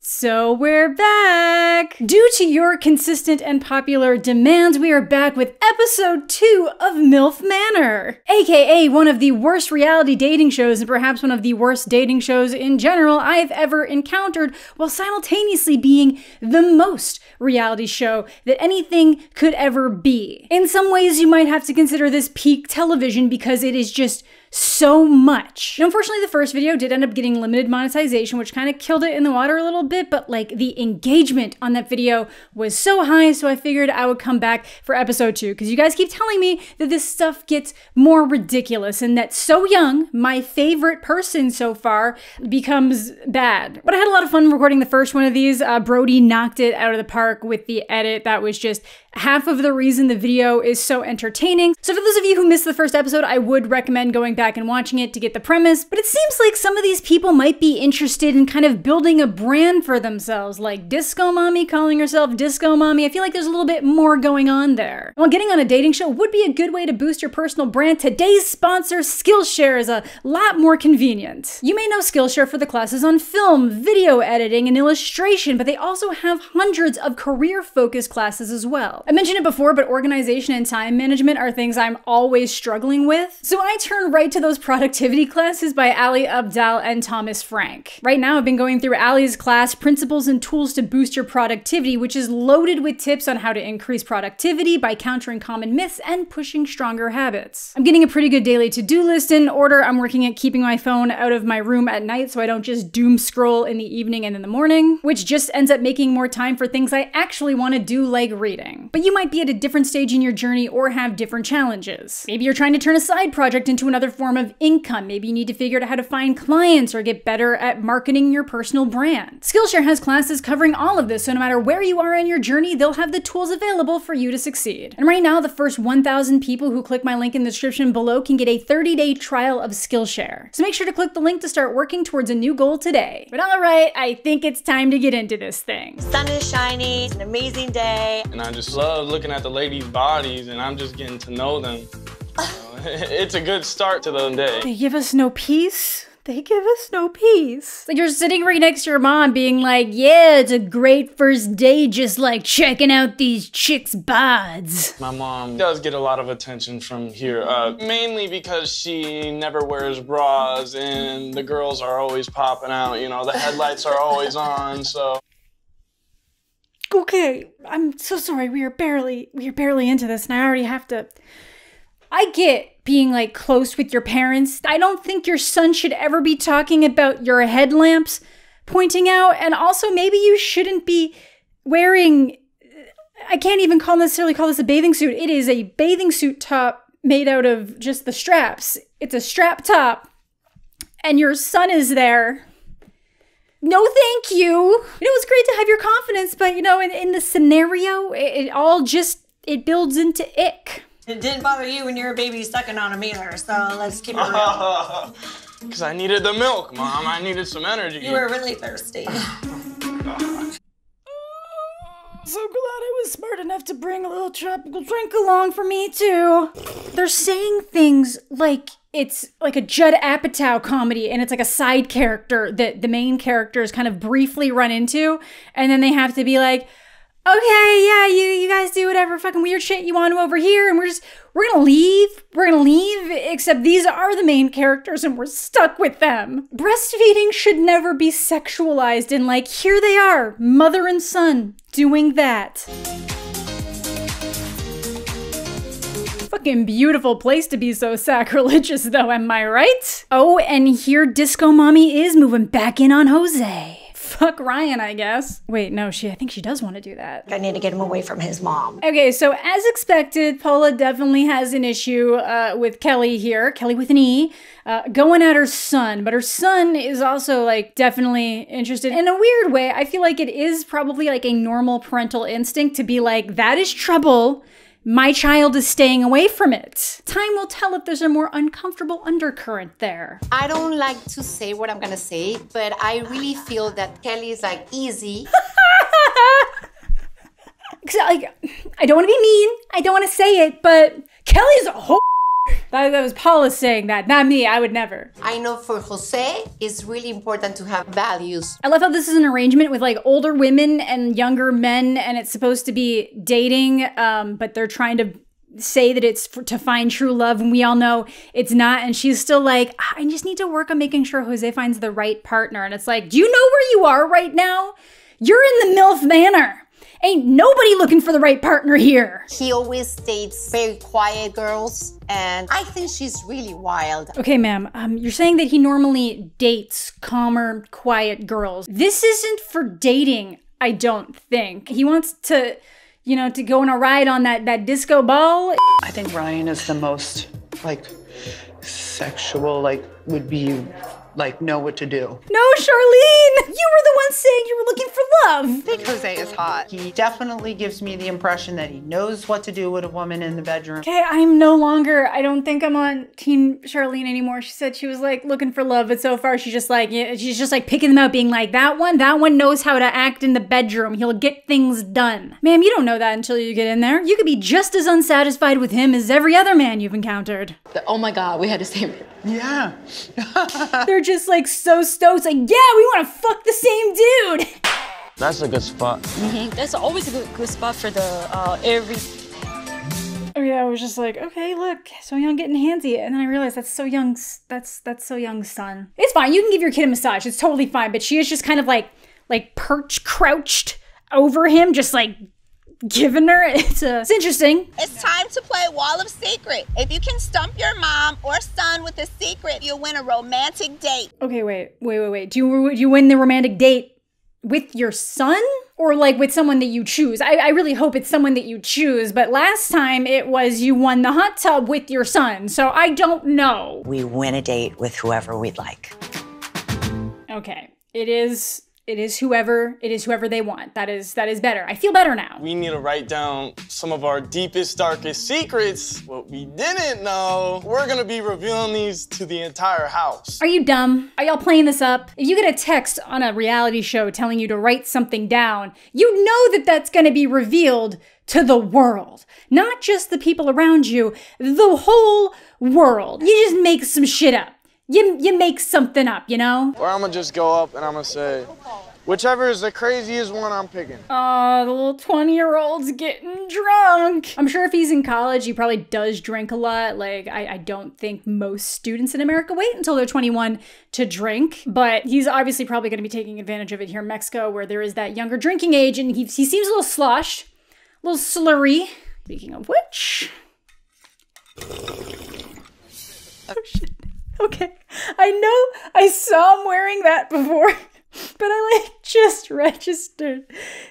So we're back! Due to your consistent and popular demands, we are back with episode 2 of MILF Manor, aka one of the worst reality dating shows and perhaps one of the worst dating shows in general I've ever encountered, while simultaneously being the most reality show that anything could ever be. In some ways, you might have to consider this peak television because it is just so much. Now, unfortunately, the first video did end up getting limited monetization, which kind of killed it in the water a little bit, but like the engagement on that video was so high, so I figured I would come back for episode 2, because you guys keep telling me that this stuff gets more ridiculous and that So Young, my favorite person so far, becomes bad. But I had a lot of fun recording the first one of these. Brody knocked it out of the park with the edit. That was just half of the reason the video is so entertaining. So for those of you who missed the first episode, I would recommend going back and watching it to get the premise, but it seems like some of these people might be interested in kind of building a brand for themselves, like Disco Mommy calling herself Disco Mommy. I feel like there's a little bit more going on there. While getting on a dating show would be a good way to boost your personal brand, today's sponsor, Skillshare, is a lot more convenient. You may know Skillshare for the classes on film, video editing, and illustration, but they also have hundreds of career-focused classes as well. I mentioned it before, but organization and time management are things I'm always struggling with. So I turn right to those productivity classes by Ali Abdal and Thomas Frank. Right now, I've been going through Ali's class, Principles and Tools to Boost Your Productivity, which is loaded with tips on how to increase productivity by countering common myths and pushing stronger habits. I'm getting a pretty good daily to-do list in order. I'm working at keeping my phone out of my room at night so I don't just doom scroll in the evening and in the morning, which just ends up making more time for things I actually want to do, like reading. But you might be at a different stage in your journey or have different challenges. Maybe you're trying to turn a side project into another form of income. Maybe you need to figure out how to find clients or get better at marketing your personal brand. Skillshare has classes covering all of this, so no matter where you are in your journey, they'll have the tools available for you to succeed. And right now, the first 1,000 people who click my link in the description below can get a 30-day trial of Skillshare. So make sure to click the link to start working towards a new goal today. But all right, I think it's time to get into this thing. Sun is shining, it's an amazing day. And I just love looking at the ladies' bodies, and I'm just getting to know them. It's a good start to the day. They give us no peace. They give us no peace. Like you're sitting right next to your mom being like, yeah, it's a great first day, just like checking out these chicks' bods. My mom does get a lot of attention from here, mainly because she never wears bras and the girls are always popping out, you know, the headlights are always on, so. Okay, I'm so sorry. We are barely into this, and I already have to. I get being like close with your parents. I don't think your son should ever be talking about your headlamps pointing out, and also maybe you shouldn't be wearing. I can't even necessarily call this a bathing suit. It is a bathing suit top made out of just the straps. It's a strap top, and your son is there. No, thank you. You know, it's great to have your confidence, but you know, in the scenario, it builds into ick. It didn't bother you when you were a baby sucking on a meter, so let's keep it real. Because I needed the milk, Mom. I needed some energy. You were really thirsty. So glad I was smart enough to bring a little tropical drink along for me, too. They're saying things like it's like a Judd Apatow comedy, and it's like a side character that the main characters kind of briefly run into, and then they have to be like, okay, yeah, you guys do whatever fucking weird shit you want to over here, and we're gonna leave, except these are the main characters and we're stuck with them. Breastfeeding should never be sexualized, and like, here they are, mother and son, doing that. Fucking beautiful place to be so sacrilegious though, am I right? Oh, and here Disco Mommy is moving back in on Jose. Fuck Ryan, I guess. Wait, no, I think she does want to do that. I need to get him away from his mom. Okay, so as expected, Paula definitely has an issue with Kelly here, Kelly with an E, going at her son, but her son is also like definitely interested. In a weird way, I feel like it is probably like a normal parental instinct to be like, that is trouble. My child is staying away from it. Time will tell if there's a more uncomfortable undercurrent there. I don't like to say what I'm gonna say, but I really feel that Kelly is like easy. Like, I don't want to be mean. I don't want to say it, but Kelly's a whole. That was Paula saying that, not me. I would never. I know for Jose, it's really important to have values. I love how this is an arrangement with like older women and younger men, and it's supposed to be dating, but they're trying to say that it's to find true love, and we all know it's not. And she's still like, I just need to work on making sure Jose finds the right partner. And it's like, do you know where you are right now? You're in the MILF Manor. Ain't nobody looking for the right partner here. He always dates very quiet girls, and I think she's really wild. Okay, ma'am, you're saying that he normally dates calmer, quiet girls. This isn't for dating, I don't think. He wants to, you know, to go on a ride on that disco ball. I think Ryan is the most, like, sexual, like, would be, like, know what to do. No, Charlene! You were the one saying you were looking for love. I think Jose is hot. He definitely gives me the impression that he knows what to do with a woman in the bedroom. Okay, I don't think I'm on Team Charlene anymore. She said she was like looking for love, but so far she's just like picking them out, being like, that one knows how to act in the bedroom. He'll get things done. Ma'am, you don't know that until you get in there. You could be just as unsatisfied with him as every other man you've encountered. Oh my God, we had the same. Yeah. They're just like so stoked, like, yeah, we want to fuck the same dude. That's a good spot. That's always a good spot for the every. Oh yeah, I was just like, okay, look, So Young getting handsy, and then I realized that's So Young's, that's So Young's son. It's fine, you can give your kid a massage, it's totally fine, but she is just kind of like crouched over him, just like giving her. It's interesting. It's time to play Wall of Secret. If you can stump your mom or son with a secret, you'll win a romantic date. Okay, wait. Do you win the romantic date with your son? Or like with someone that you choose? I really hope it's someone that you choose, but last time it was you won the hot tub with your son, so I don't know. We win a date with whoever we'd like. Okay, it is whoever they want. That is better. I feel better now. We need to write down some of our deepest, darkest secrets. What we didn't know. We're gonna be revealing these to the entire house. Are you dumb? Are y'all playing this up? If you get a text on a reality show telling you to write something down, you know that that's gonna be revealed to the world. Not just the people around you, the whole world. You just make some shit up. You make something up, you know? Or I'm gonna just go up and I'm gonna say, whichever is the craziest one, I'm picking. Oh, the little 20-year-old's getting drunk. I'm sure if he's in college, he probably does drink a lot. Like, I don't think most students in America wait until they're 21 to drink. But he's obviously probably gonna be taking advantage of it here in Mexico, where there is that younger drinking age, and he seems a little sloshed, a little slurry. Speaking of which... Oh, shit. Okay, I know I saw him wearing that before, but I like just registered.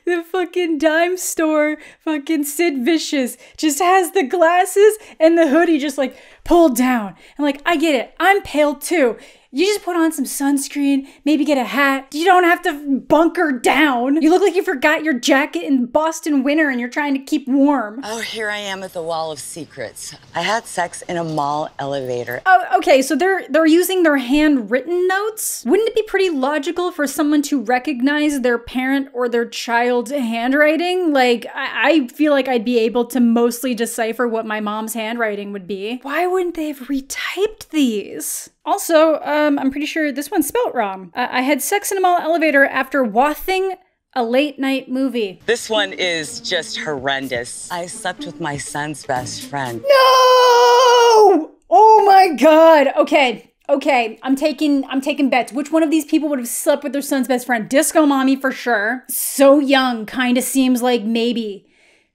The fucking dime store, fucking Sid Vicious, just has the glasses and the hoodie just like pulled down. And like, I get it, I'm pale too. You just put on some sunscreen, maybe get a hat. You don't have to bunker down. You look like you forgot your jacket in Boston winter and you're trying to keep warm. Oh, here I am at the Wall of Secrets. I had sex in a mall elevator. Oh, okay, so they're using their handwritten notes? Wouldn't it be pretty logical for someone to recognize their parent or their child's handwriting? Like, I feel like I'd be able to mostly decipher what my mom's handwriting would be. Why wouldn't they have retyped these? Also, I'm pretty sure this one's spelt wrong. I had sex in a mall elevator after watching a late night movie. This one is just horrendous. I slept with my son's best friend. No! Oh my God. Okay, I'm taking bets. Which one of these people would have slept with their son's best friend? Disco Mommy for sure. So Young kind of seems like maybe.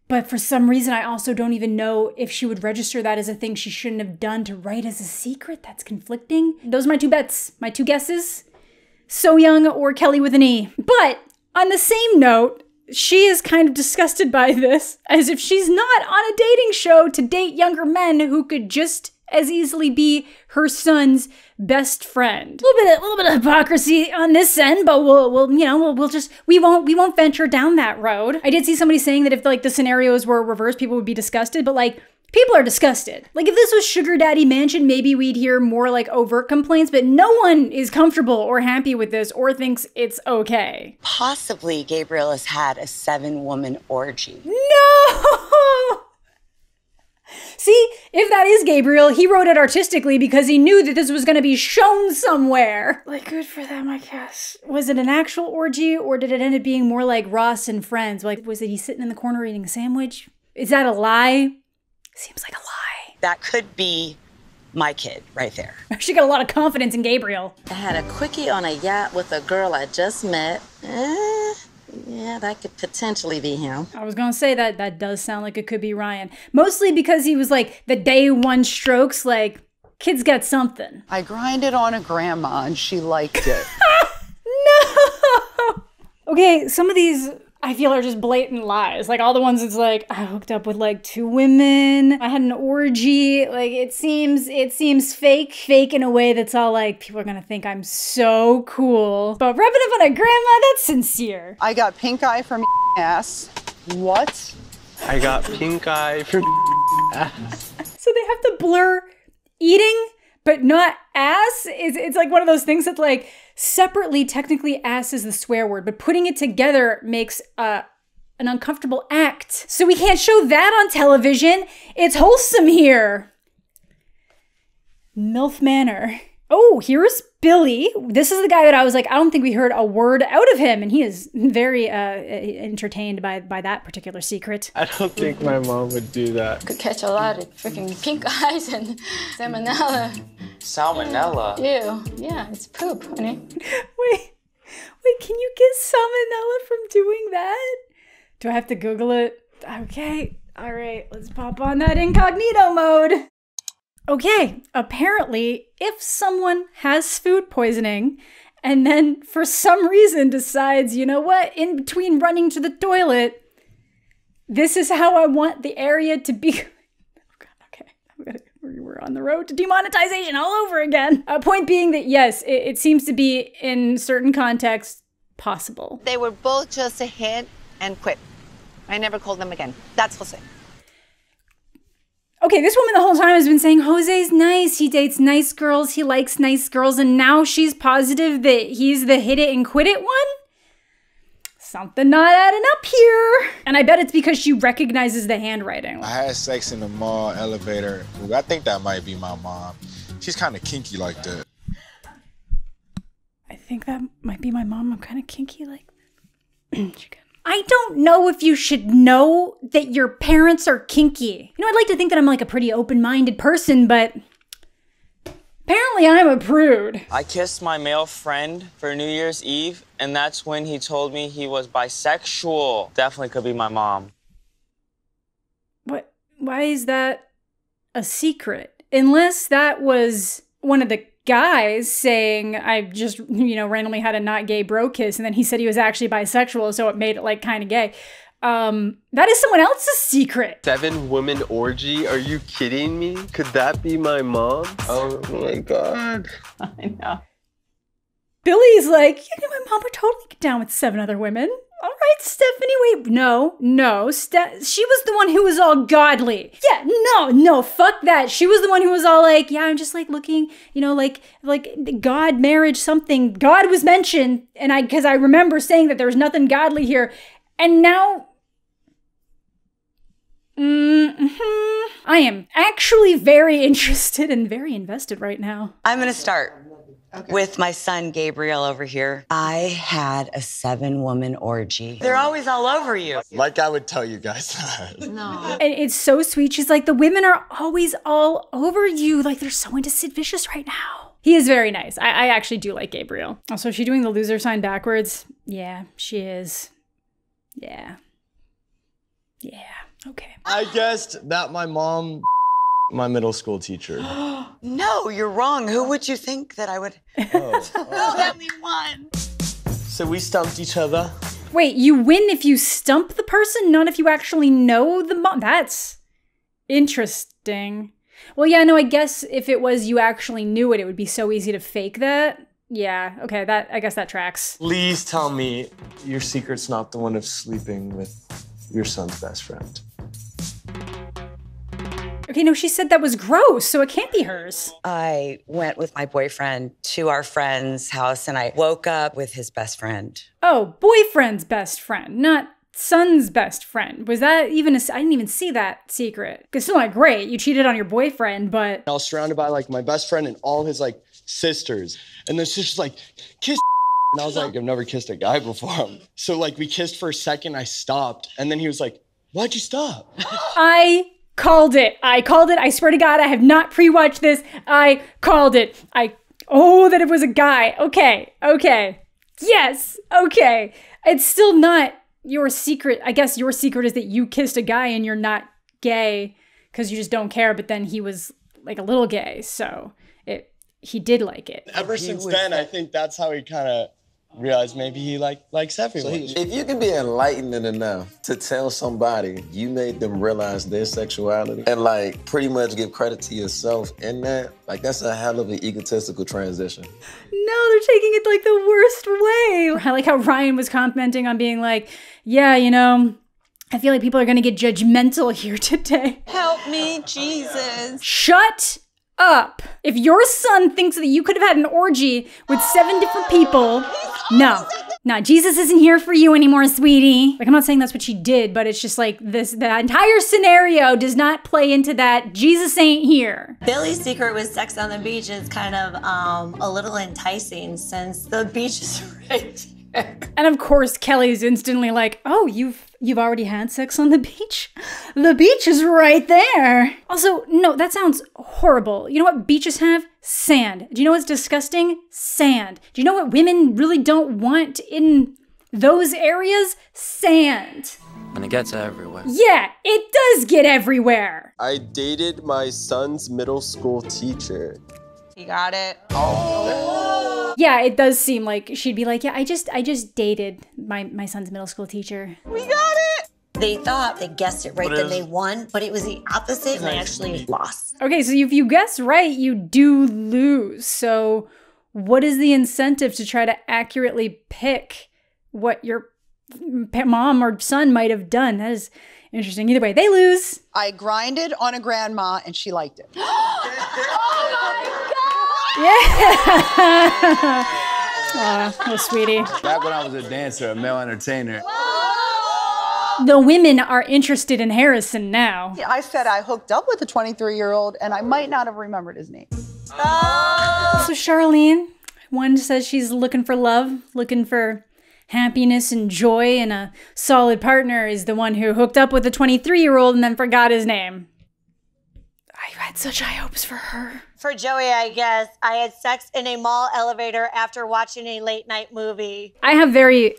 But for some reason, I also don't even know if she would register that as a thing she shouldn't have done to write as a secret. That's conflicting. Those are my two bets, my two guesses. So Young or Kelly with an E. But on the same note, she is kind of disgusted by this, as if she's not on a dating show to date younger men who could just as easily be her son's best friend. A little bit of hypocrisy on this end, but we won't venture down that road. I did see somebody saying that if like the scenarios were reversed, people would be disgusted, but like people are disgusted. Like if this was Sugar Daddy Mansion, maybe we'd hear more like overt complaints, but no one is comfortable or happy with this or thinks it's okay. Possibly Gabriel has had a 7-woman orgy. No! See, if that is Gabriel. He wrote it artistically because he knew that this was going to be shown somewhere. Like, good for them, I guess. Was it an actual orgy, or did it end up being more like Ross and Friends? Like, was it he sitting in the corner eating a sandwich? Is that a lie? Seems like a lie. That could be my kid right there. She got a lot of confidence in Gabriel. I had a quickie on a yacht with a girl I just met. Yeah, that could potentially be him. I was gonna say that does sound like it could be Ryan. Mostly because he was like the day one strokes, like, kids got something. I grinded on a grandma and she liked it. No! Okay, some of these I feel are just blatant lies. Like all the ones it's like, I hooked up with like 2 women, I had an orgy. Like it seems fake. Fake in a way that's all like, people are gonna think I'm so cool. But rubbing up on a grandma, that's sincere. I got pink eye from ass. What? I got pink eye from ass. So they have to blur eating, but not ass. It's like one of those things that's like, separately, technically ass is the swear word, but putting it together makes an uncomfortable act. So we can't show that on television. It's wholesome here. MILF Manor. Oh, here's Billy. This is the guy that I was like, I don't think we heard a word out of him. And he is very entertained by that particular secret. I don't think my mom would do that. Could catch a lot of freaking pink eyes and salmonella. Salmonella? Ew. Yeah, it's poop, honey. Wait, can you get salmonella from doing that? Do I have to Google it? Okay, all right, let's pop on that incognito mode. Okay, apparently, if someone has food poisoning and then for some reason decides, you know what, in between running to the toilet, this is how I want the area to be. Oh God, okay, we're on the road to demonetization all over again. Point being that yes, it seems to be in certain contexts possible. They were both just a hit and quit. I never called them again. That's Jose. Okay, this woman the whole time has been saying, Jose's nice, he dates nice girls, he likes nice girls, and now she's positive that he's the hit it and quit it one? Something not adding up here. And I bet it's because she recognizes the handwriting. I had sex in the mall elevator. I think that might be my mom. She's kind of kinky like that. I think that might be my mom. I'm kind of kinky like that. I don't know if you should know that your parents are kinky. You know, I'd like to think that I'm like a pretty open-minded person, but apparently I'm a prude. I kissed my male friend for New Year's Eve, and that's when he told me he was bisexual. Definitely could be my mom. What? Why is that a secret? Unless that was one of the guys saying, I just, randomly had a not gay bro kiss, and then he said he was actually bisexual, so it made it like kind of gay. That is someone else's secret. 7-woman orgy? Are you kidding me? Could that be my mom? Oh my God. I know. Billy's like, my mom would totally get down with 7 other women. All right, Stephanie, wait, no, she was the one who was all godly. Yeah, no, fuck that. She was the one who was all like, yeah, I'm just like looking, like God, marriage, something. God was mentioned, and because I remember saying that there was nothing godly here, and now, I am actually very interested and very invested right now. I'm gonna start. Okay. With my son, Gabriel, over here. I had a 7-woman orgy. They're always all over you. Like I would tell you guys that. No. And it's so sweet. She's like, the women are always all over you. Like, they're so into Sid Vicious right now. He is very nice. I actually do like Gabriel. Also, is she doing the loser sign backwards? Yeah, she is. Yeah. Okay. I guessed that my mom... my middle school teacher. No, you're wrong. Who would you think that I would? That we won. So we stumped each other. Wait, you win if you stump the person, not if you actually know the mom? That's interesting. Well, yeah, no, I guess if it was you actually knew it, it would be so easy to fake that. Yeah, okay, I guess that tracks. Please tell me your secret's not the one of sleeping with your son's best friend. Okay, no, she said that was gross, so it can't be hers. I went with my boyfriend to our friend's house, and I woke up with his best friend. Oh, boyfriend's best friend, not son's best friend? Was that even I didn't even see that secret. It's still not great. You cheated on your boyfriend, but... I was surrounded by like my best friend and all his like sisters. And this just like, kiss. And I was like, I've never kissed a guy before. So like we kissed for a second, I stopped. And then he was like, why'd you stop? I called it. I swear to God, I have not pre-watched this. I called it. That it was a guy. Okay. Yes. Okay. It's still not your secret. I guess your secret is that you kissed a guy and you're not gay because you just don't care. But then he was like a little gay. So he did like it. Ever since then, I think that's how he kind of realized maybe he likes everyone. So if you can be enlightened enough to tell somebody you made them realize their sexuality and like pretty much give credit to yourself in that, like that's a hell of an egotistical transition. No, they're taking it like the worst way. I like how Ryan was commenting on being like, yeah, you know, I feel like people are gonna get judgmental here today. Help me, Jesus. Shut up. If your son thinks that you could have had an orgy with 7 different people, no, Jesus isn't here for you anymore, sweetie. Like, I'm not saying that's what she did, but it's just like the entire scenario does not play into that. Jesus ain't here. Billy's secret with sex on the beach is kind of a little enticing since the beach is right here. And of course, Kelly's instantly like, oh, you've already had sex on the beach? The beach is right there. Also, no, that sounds horrible. You know what beaches have? Sand. Do you know what's disgusting? Sand. Do you know what women really don't want in those areas? Sand. And it gets everywhere. Yeah, it does get everywhere. I dated my son's middle school teacher. You got it. Yeah, it does seem like she'd be like, yeah, I just dated my son's middle school teacher. We got it. They thought they guessed it right, then they won, but it was the opposite and they actually lost. Okay, so if you guess right, you do lose. So what is the incentive to try to accurately pick what your mom or son might have done? That is interesting. Either way, they lose. I grinded on a grandma and she liked it. Yeah. Oh, sweetie. Back when I was a dancer, a male entertainer. The women are interested in Harrison now. I said I hooked up with a 23-year-old and I might not have remembered his name. So Charlene, one says she's looking for love, looking for happiness and joy, and a solid partner is the one who hooked up with a 23-year-old and then forgot his name. I had such high hopes for her. For Joey, I guess, I had sex in a mall elevator after watching a late night movie. I have very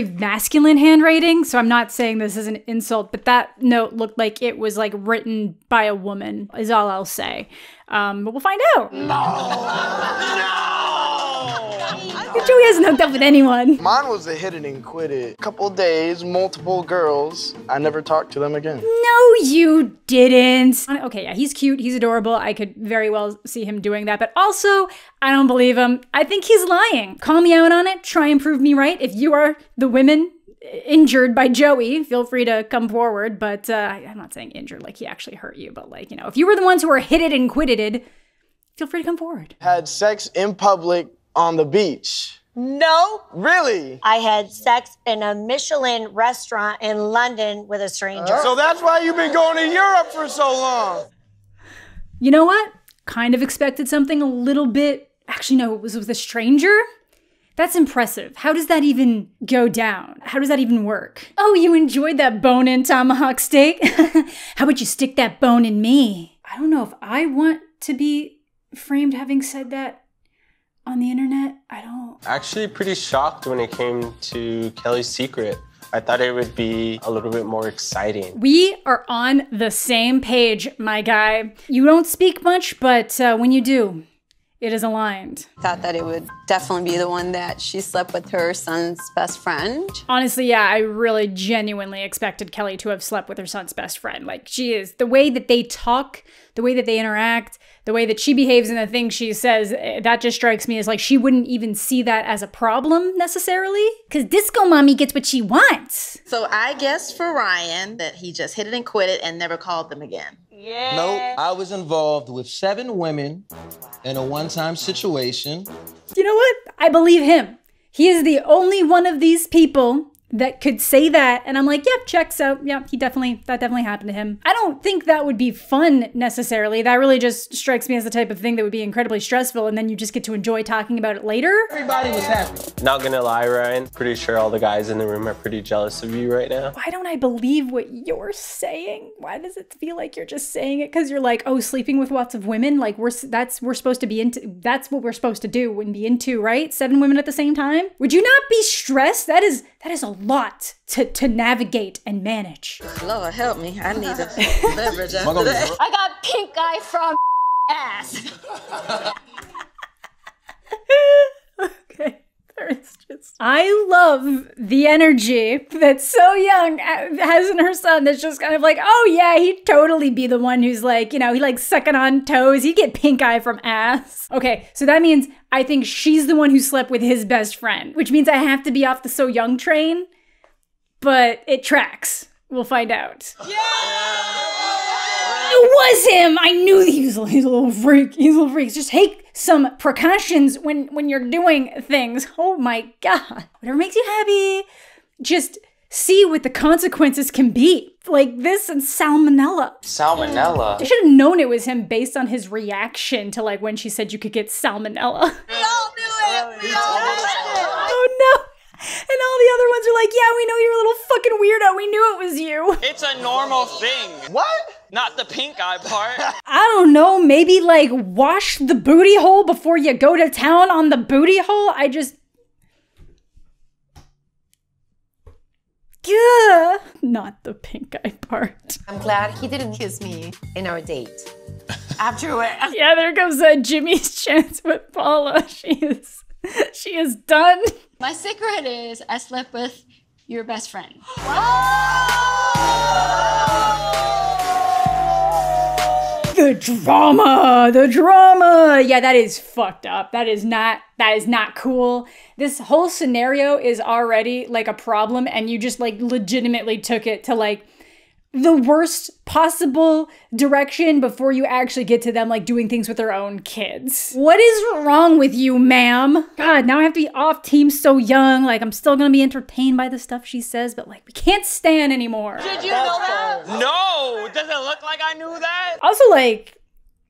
masculine handwriting, so I'm not saying this is an insult, but that note looked like it was like written by a woman, is all I'll say. But we'll find out. No! Joey hasn't hooked up with anyone. Mine was a hit it and quit it. Couple days, multiple girls. I never talked to them again. No, you didn't. Okay, yeah, he's cute, he's adorable. I could very well see him doing that, but also, I don't believe him. I think he's lying. Call me out on it, try and prove me right. If you are the women injured by Joey, feel free to come forward, but I'm not saying injured like he actually hurt you, but like, you know, if you were the ones who were hit it and quitted it, feel free to come forward. Had sex in public on the beach. No. Really? I had sex in a Michelin restaurant in London with a stranger. So that's why you've been going to Europe for so long. You know what? Kind of expected something a little bit... Actually, no, it was with a stranger? That's impressive. How does that even go down? How does that even work? Oh, you enjoyed that bone-in tomahawk steak? How about you stick that bone in me? I don't know if I want to be framed having said that on the internet. I don't. Actually pretty shocked when it came to Kelly's secret. I thought it would be a little bit more exciting. We are on the same page, my guy. You don't speak much, but when you do, it is aligned. Thought that it would definitely be the one that she slept with her son's best friend. Honestly, yeah, I really genuinely expected Kelly to have slept with her son's best friend. Like, she is. The way that they talk, the way that they interact, the way that she behaves and the things she says, that just strikes me as like she wouldn't even see that as a problem necessarily. Because Disco Mommy gets what she wants. So I guessed for Ryan that he just hit it and quit it and never called them again. Yeah. Nope, I was involved with 7 women in a one-time situation. You know what? I believe him. He is the only one of these people that could say that, and I'm like, yep, checks out. Yep, that definitely happened to him. I don't think that would be fun necessarily. That really just strikes me as the type of thing that would be incredibly stressful, and then you just get to enjoy talking about it later. Everybody was happy. Not gonna lie, Ryan. Pretty sure all the guys in the room are pretty jealous of you right now. Why don't I believe what you're saying? Why does it feel like you're just saying it because you're like, oh, sleeping with lots of women? Like we're supposed to be into, that's what we're supposed to do and be into, right? 7 women at the same time? Would you not be stressed? That is a lot to navigate and manage. Lord help me, I need a beverage after that. I got pink eye from ass. Okay. There's just, I love the energy that So Young has in her son that's just kind of like, oh yeah, he'd totally be the one who's like, you know, he likes sucking on toes. He'd get pink eye from ass. Okay, so that means I think she's the one who slept with his best friend, which means I have to be off the So Young train, but it tracks. We'll find out. Yeah! It was him! I knew he's a little freak. He's a little freak. Just take some precautions when you're doing things. Oh my God. Whatever makes you happy. Just see what the consequences can be. Like this and salmonella. Salmonella? I should have known it was him based on his reaction to like when she said you could get salmonella. We all knew it! We all knew it! Oh no! And all the other ones are like, yeah, we know you're a little fucking weirdo. We knew it was you. It's a normal thing. What? Not the pink eye part. I don't know, maybe like wash the booty hole before you go to town on the booty hole? Yeah, not the pink eye part. I'm glad he didn't kiss me in our date. Afterward. Yeah, there goes Jimmy's chance with Paula. She is done. My secret is I slept with your best friend. The drama. Yeah, that is fucked up. That is not cool. This whole scenario is already like a problem, and you just like legitimately took it to like the worst possible direction before you actually get to them like doing things with their own kids. What is wrong with you, ma'am? God, now I have to be off team So Young. Like I'm still gonna be entertained by the stuff she says, but like we can't stand anymore. Did you know that? No, does it look like I knew that? Also, like,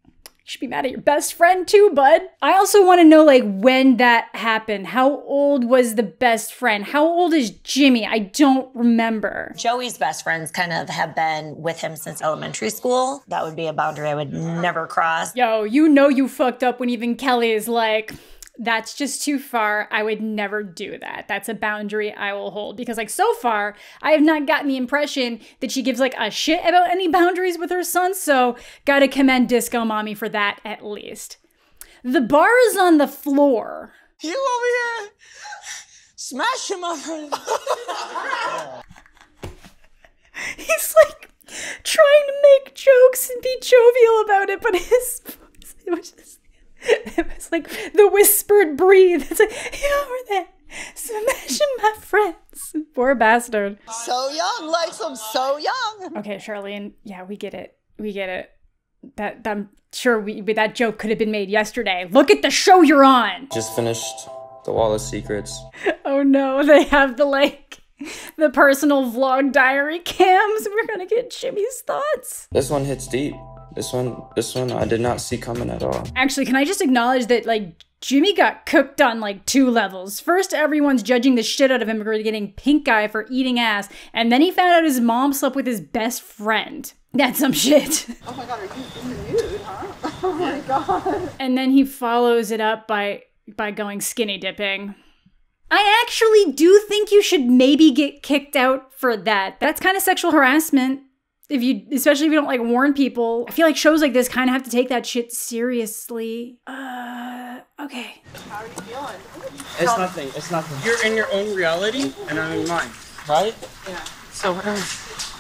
you should be mad at your best friend too, bud. I also want to know, like, when that happened. How old was the best friend? How old is Jimmy? I don't remember. Joey's best friends kind of have been with him since elementary school. That would be a boundary I would never cross. Yo, you know you fucked up when even Kelly is like, that's just too far. I would never do that. That's a boundary I will hold. Because like so far, I have not gotten the impression that she gives like a shit about any boundaries with her son. So gotta commend Disco Mommy for that at least. The bar is on the floor. You over here smashing my friend. He's like trying to make jokes and be jovial about it, but it was like the whispered breathe. It's like, you over there, smashing my friends. Poor bastard. So young, likes them so young. Okay, Charlene, yeah, we get it. We get it. That I'm sure that joke could have been made yesterday. Look at the show you're on. Just finished The Wall of Secrets. Oh no, they have the personal vlog diary cams. We're gonna get Jimmy's thoughts. This one hits deep. This one I did not see coming at all. Actually, can I just acknowledge that, like, Jimmy got cooked on, like, 2 levels. First, everyone's judging the shit out of him for getting pink eye for eating ass, and then he found out his mom slept with his best friend. That's some shit. Oh my God, are you in the nude, huh? Oh my God. And then he follows it up by going skinny dipping. I actually do think you should maybe get kicked out for that. That's kind of sexual harassment. Especially if you don't like warn people. I feel like shows like this kind of have to take that shit seriously. Okay. How are you feeling? It's nothing. It's nothing. You're in your own reality, and I'm in mine, right? Yeah. So whatever.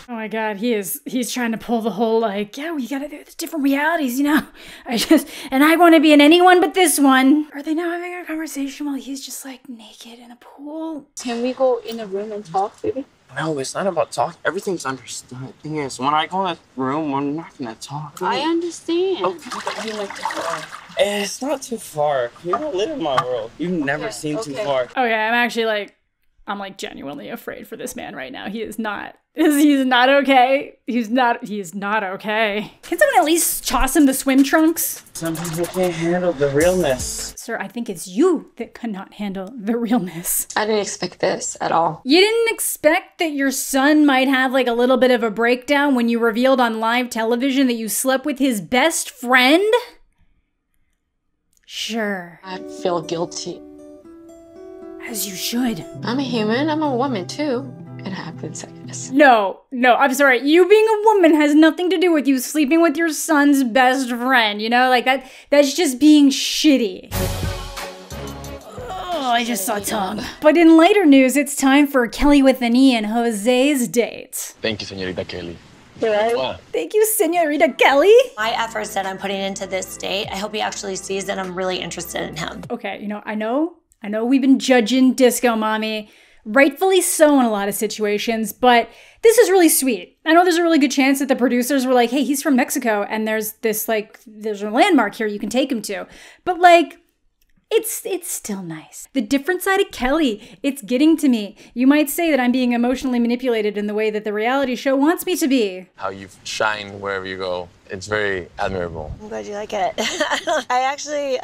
Oh my God, he's trying to pull the whole like, yeah, we gotta do different realities, you know? And I want to be in anyone but this one. Are they now having a conversation while he's just like naked in a pool? Can we go in the room and talk, baby? No, it's not about talk. Everything's understood. The thing is, when I go in the room, we're not gonna talk. I understand. It's not too far. You don't live in my world. You've never seen too far. Okay, I'm actually like, I'm like genuinely afraid for this man right now. He's not okay. He's not okay. Can someone at least toss him the swim trunks? Some people can't handle the realness. Sir, I think it's you that cannot handle the realness. I didn't expect this at all. You didn't expect that your son might have like a little bit of a breakdown when you revealed on live television that you slept with his best friend? Sure. I feel guilty. As you should. I'm a human. I'm a woman too. It happens, I guess. No, I'm sorry. You being a woman has nothing to do with you sleeping with your son's best friend, you know? Like that's just being shitty. Oh, I just saw tongue. But in lighter news, it's time for Kelly with an E and Jose's date. Thank you, Señorita Kelly. Thank you, Señorita Kelly. My efforts that I'm putting into this date, I hope he actually sees that I'm really interested in him. Okay, I know we've been judging Disco Mommy, rightfully so in a lot of situations, but this is really sweet. I know there's a really good chance that the producers were like, hey, he's from Mexico, and there's a landmark here you can take him to. But like, it's still nice. The different side of Kelly, it's getting to me. You might say that I'm being emotionally manipulated in the way that the reality show wants me to be. How you shine wherever you go, it's very admirable. I'm glad you like it. I actually,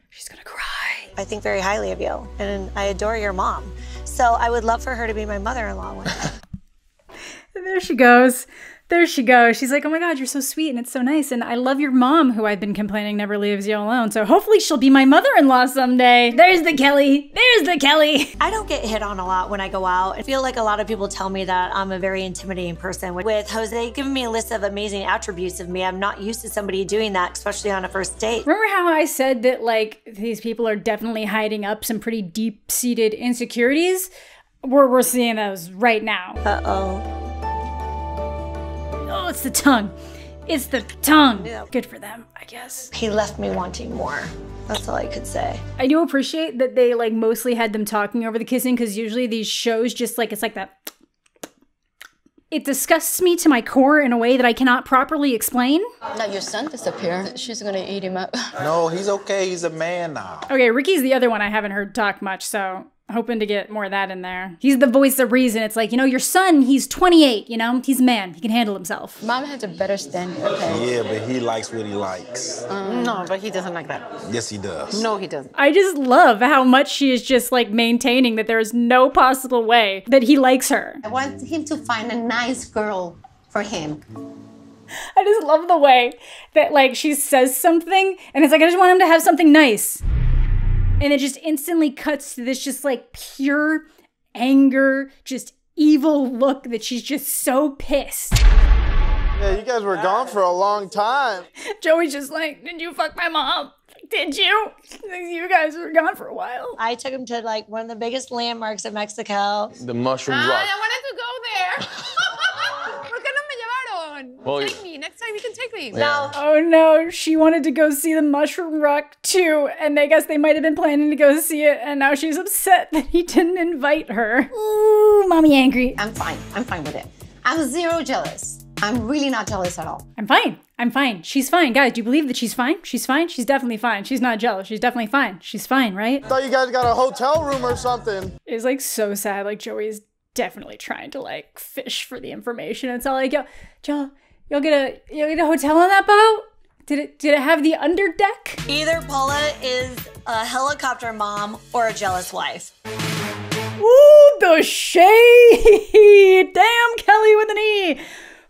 She's gonna cry. I think very highly of you, and I adore your mom. So I would love for her to be my mother-in-law one day. There she goes. There she goes. She's like, oh my God, you're so sweet and it's so nice. And I love your mom, who I've been complaining never leaves you alone. So hopefully she'll be my mother-in-law someday. There's the Kelly. There's the Kelly. I don't get hit on a lot when I go out. I feel like a lot of people tell me that I'm a very intimidating person. With Jose giving me a list of amazing attributes of me, I'm not used to somebody doing that, especially on a first date. Remember how I said that like these people are definitely hiding up some pretty deep-seated insecurities? We're seeing those right now. Uh-oh. Oh, it's the tongue. It's the tongue. Yeah. Good for them, I guess. He left me wanting more. That's all I could say. I do appreciate that they like mostly had them talking over the kissing, because usually these shows just like, it's like that. It disgusts me to my core in a way that I cannot properly explain. Now your son disappeared. She's gonna eat him up. No, he's okay. He's a man now. Okay, Ricky's the other one I haven't heard talk much, so hoping to get more of that in there. He's the voice of reason. It's like, your son, he's 28, he's a man. He can handle himself. Mom has a better standard, okay? Yeah, but he likes what he likes. No, but he doesn't like that. Yes, he does. No, he doesn't. I just love how much she is just like maintaining that there is no possible way that he likes her. I want him to find a nice girl for him. I just love the way that like she says something and it's like, I just want him to have something nice. And it just instantly cuts to this just like pure anger, just evil look that she's just so pissed. Yeah, you guys were gone for a long time. Joey's just like, did you fuck my mom? Did you? You guys were gone for a while. I took him to like one of the biggest landmarks of Mexico. The Mushroom Rock. I wanted to go there. ¿Por qué no me llevaron? Well, take me. Next time you can take me. Yeah. Oh no, she wanted to go see the Mushroom Rock too, and I guess they might have been planning to go see it, and now she's upset that he didn't invite her. Ooh, mommy angry. I'm fine. I'm fine with it. I'm zero jealous. I'm really not jealous at all. I'm fine. I'm fine. She's fine. Guys, do you believe that she's fine? She's fine? She's definitely fine. She's not jealous. She's definitely fine. She's fine, right? I thought you guys got a hotel room or something. It's like so sad. Like Joey's definitely trying to like fish for the information. It's all like, y'all get a hotel on that boat? Did it have the underdeck? Either Paula is a helicopter mom or a jealous wife. Ooh, the shade! Damn, Kelly with an E!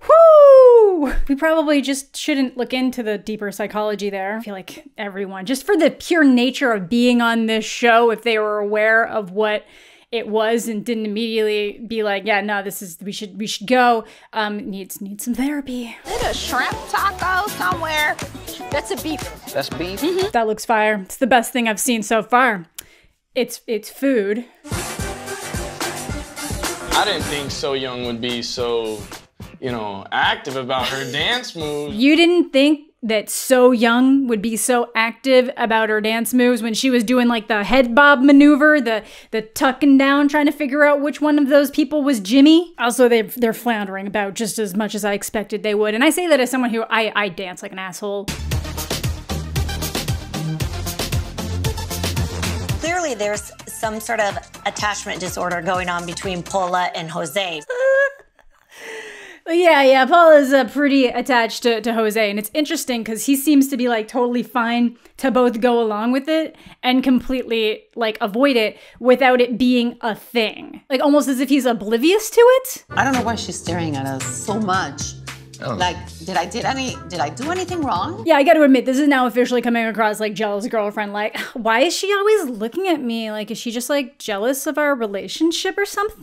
Whoo! We probably just shouldn't look into the deeper psychology there. I feel like everyone, just for the pure nature of being on this show, if they were aware of what it was and didn't immediately be like, yeah, no, we should go. Needs some therapy. Is it a shrimp taco somewhere? That's a beef. That's beef? Mm-hmm. That looks fire. It's the best thing I've seen so far. It's food. I didn't think So Young would be so, active about her dance moves. You didn't think that So Young would be so active about her dance moves when she was doing like the head bob maneuver, the tucking down, trying to figure out which one of those people was Jimmy. Also, they're floundering about just as much as I expected they would. And I say that as someone who, I dance like an asshole. Clearly there's some sort of attachment disorder going on between Paula and Jose. Yeah, Paula's pretty attached to Jose, and it's interesting because he seems to be like totally fine to both go along with it and completely like avoid it without it being a thing. Like almost as if he's oblivious to it. I don't know why she's staring at us so much. Like, did I do anything wrong? Yeah, I gotta admit, this is now officially coming across like jealous girlfriend. Like, why is she always looking at me? Like, is she just like jealous of our relationship or something?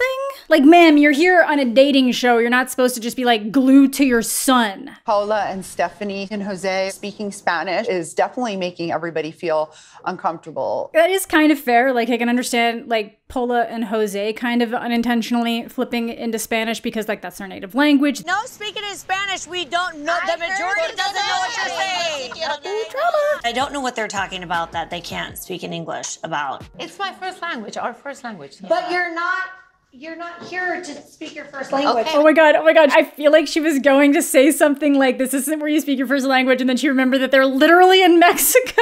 Like, ma'am, you're here on a dating show. You're not supposed to just be like glued to your son. Paula and Stephanie and Jose speaking Spanish is definitely making everybody feel uncomfortable. That is kind of fair. Like, I can understand like Paula and Jose kind of unintentionally flipping into Spanish because like that's their native language. No, speaking in Spanish, we don't know. The majority doesn't know what you're saying. I don't know what they're talking about that they can't speak in English about. It's my first language, our first language. But you're not here to speak your first language. Oh my god, I feel like she was going to say something like, this isn't where you speak your first language, and then she remembered that they're literally in Mexico.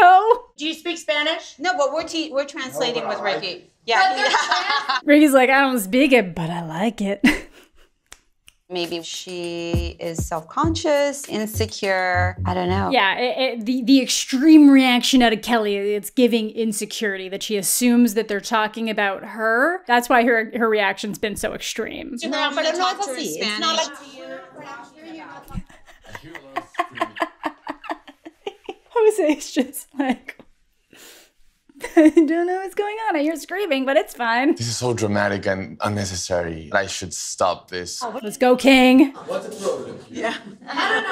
Do you speak Spanish? No, but we're translating with Ricky. Yeah. Ricky's like, I don't speak it, but I like it. Maybe she is self-conscious, insecure. I don't know. Yeah, the extreme reaction out of Kelly, it's giving insecurity, that she assumes that they're talking about her. That's why her reaction's been so extreme. No, but no es así. It's not like Jose's just like, I don't know what's going on. I hear screaming, but it's fine. This is so dramatic and unnecessary. I should stop this. Let's go, King. What's the problem? Yeah. I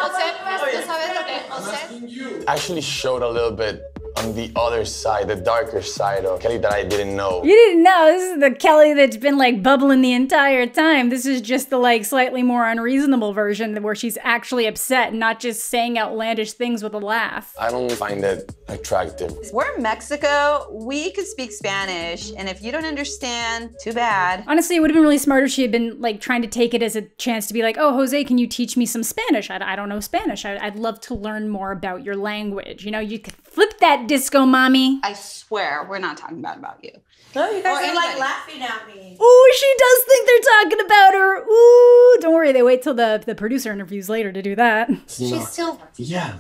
actually showed a little bit on the other side, the darker side of Kelly that I didn't know. You didn't know. This is the Kelly that's been like bubbling the entire time. This is just the like slightly more unreasonable version where she's actually upset and not just saying outlandish things with a laugh. I don't find it attractive. We're in Mexico. We could speak Spanish, and if you don't understand, too bad. Honestly, it would have been really smart if she had been like trying to take it as a chance to be like, oh, Jose, can you teach me some Spanish? I don't know Spanish. I'd love to learn more about your language. You know, you could flip that disco mommy. I swear, we're not talking about you. No, you guys are like laughing at me. Ooh, she does think they're talking about her. Ooh, don't worry. They wait till the producer interviews later to do that. She's still... Yeah.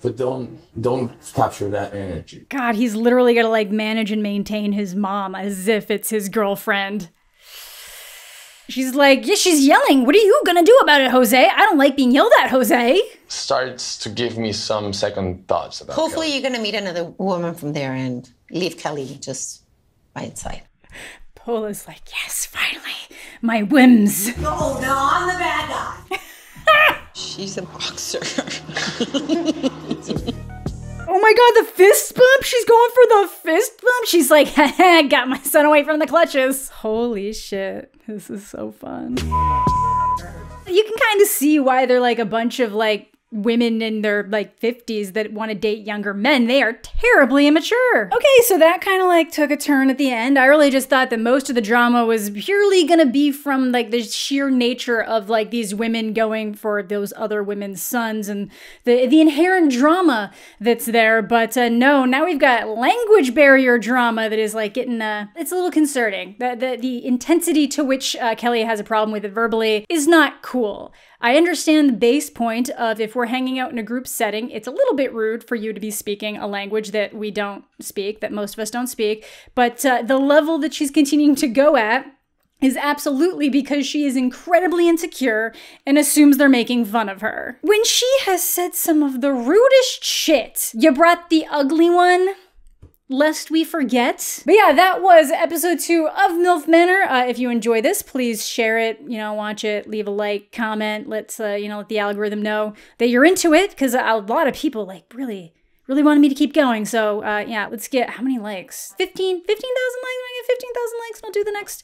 But don't capture that energy. God, he's literally gonna like manage and maintain his mom as if it's his girlfriend. She's like, yeah, she's yelling. What are you gonna do about it, Jose? I don't like being yelled at, Jose. Starts to give me some second thoughts about Hopefully Kelly. you're gonna meet another woman from there and leave Kelly just by its side. Paula's like, yes, finally, my whims. No, I'm the bad guy. she's a boxer. Oh my god, the fist bump? She's going for the fist bump? She's like, haha, got my son away from the clutches. Holy shit, this is so fun. You can kind of see why they're like a bunch of like women in their like 50s that want to date younger men. They are terribly immature. Okay, so that kind of like took a turn at the end. I really just thought that most of the drama was purely gonna be from like the sheer nature of like these women going for those other women's sons and the inherent drama that's there. But no, now we've got language barrier drama that is like getting, it's a little concerning. The intensity to which Kelly has a problem with it verbally is not cool. I understand the base point of if we're hanging out in a group setting, it's a little bit rude for you to be speaking a language that we don't speak, that most of us don't speak. But the level that she's continuing to go at is absolutely because she is incredibly insecure and assumes they're making fun of her. When she has said some of the rudest shit, you brought the ugly one, lest we forget. But yeah, that was episode 2 of MILF Manor. If you enjoy this, please share it, watch it, leave a like, comment, let's, let the algorithm know that you're into it, because a lot of people like really wanted me to keep going. So yeah, let's get, how many likes? 15,000 likes? When I get 15,000 likes, I'll do the next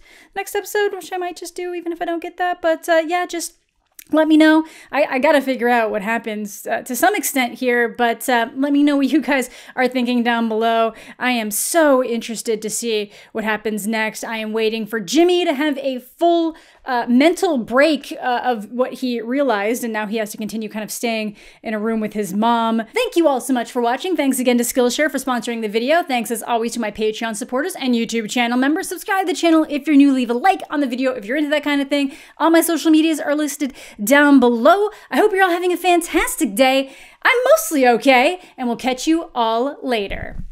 episode, which I might just do even if I don't get that. But yeah, just Let me know. I got to figure out what happens to some extent here, but let me know what you guys are thinking down below. I am so interested to see what happens next. I am waiting for Jimmy to have a full mental break of what he realized, and now he has to continue kind of staying in a room with his mom. Thank you all so much for watching. Thanks again to Skillshare for sponsoring the video. Thanks as always to my Patreon supporters and YouTube channel members. Subscribe to the channel if you're new. Leave a like on the video if you're into that kind of thing. All my social medias are listed down below. I hope you're all having a fantastic day. I'm mostly okay, and we'll catch you all later.